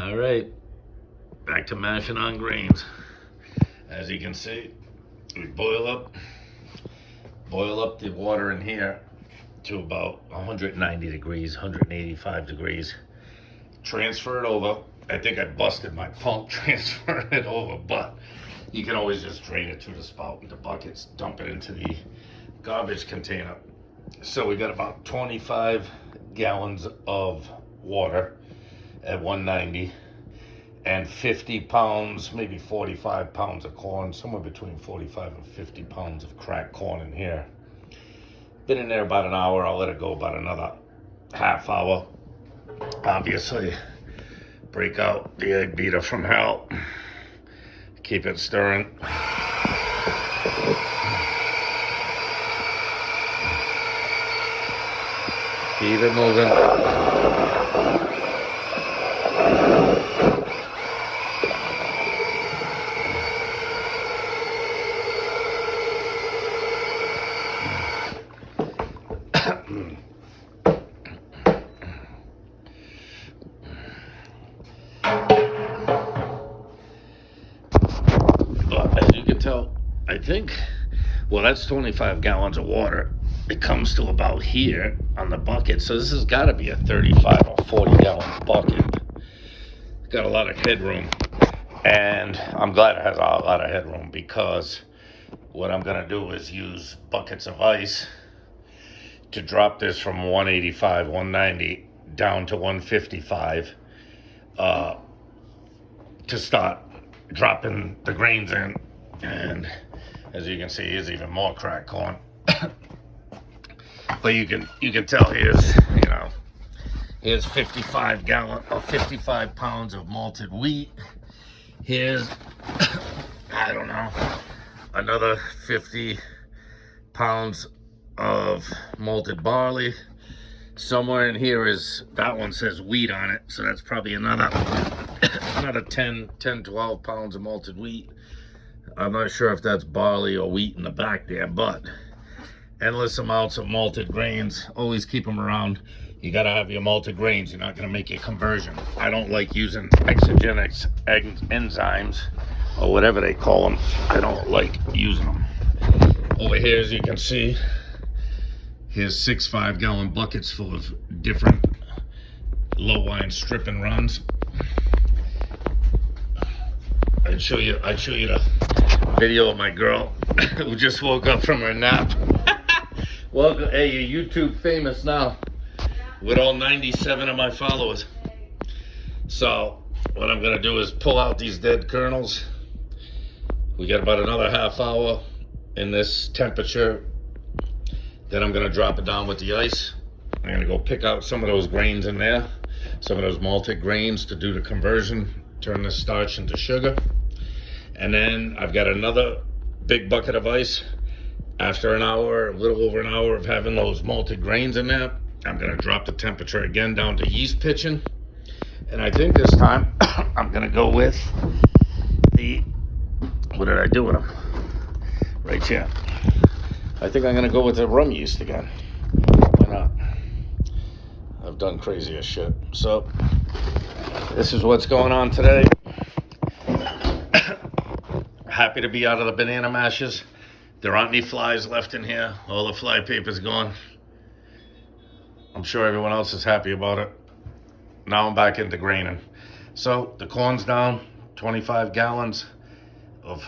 All right, back to mashing on grains. As you can see, we boil up the water in here to about 190 degrees, 185 degrees. Transfer it over. I think I busted my pump transferring it over, but you can always just drain it through the spout with the buckets, dump it into the garbage container. So we got about 25 gallons of water at 190 and 50 pounds, maybe 45 pounds of corn, somewhere between 45 and 50 pounds of cracked corn in here. Been in there about an hour. I'll let it go about another half hour. Obviously, break out the egg beater from hell. Keep it stirring. Keep it moving. As you can tell, I think, well, that's 25 gallons of water. It comes to about here on the bucket. So this has got to be a 35 or 40 gallon bucket. Got a lot of headroom. And I'm glad it has a lot of headroom, because what I'm going to do is use buckets of ice to drop this from 185, 190 down to 155 to start dropping the grains in. And as you can see, here's even more cracked corn. But you can tell here's 55 pounds of malted wheat. Here's I don't know, another 50 pounds of malted barley. Somewhere in here that one says wheat on it, so that's probably another 10, 12 pounds of malted wheat. I'm not sure if that's barley or wheat in the back there, but endless amounts of malted grains. Always keep them around. You gotta have your malted grains. You're not gonna make your conversion. I don't like using exogenic enzymes or whatever they call them. I don't like using them. Over here, as you can see, here's 6 5-gallon buckets full of different low line stripping runs. I'd show you the video of my girl who just woke up from her nap. Welcome, hey, you're YouTube famous now with all 97 of my followers. So what I'm gonna do is pull out these dead kernels. We got about another half hour in this temperature. Then I'm gonna drop it down with the ice. I'm gonna go pick out some of those grains in there, some of those malted grains to do the conversion, turn the starch into sugar. And then I've got another big bucket of ice. After an hour, a little over an hour of having those malted grains in there, I'm gonna drop the temperature again down to yeast pitching. And I think this time I'm gonna go with what did I do with them? Right here. I think I'm gonna go with the rum yeast again. Why not? I've done crazier shit. So this is what's going on today. Happy to be out of the banana mashes. There aren't any flies left in here. All the fly paper's gone. I'm sure everyone else is happy about it. Now I'm back into graining. So the corn's down, 25 gallons of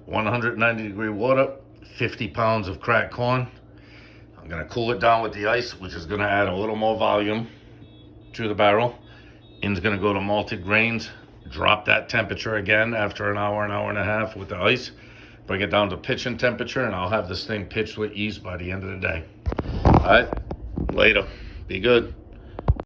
190 degree water, 50 pounds of cracked corn. I'm gonna cool it down with the ice, which is gonna add a little more volume to the barrel. In's gonna go to malted grains, drop that temperature again after an hour and a half with the ice, bring it down to pitching temperature, and I'll have this thing pitched with yeast by the end of the day. All right, later. Be good.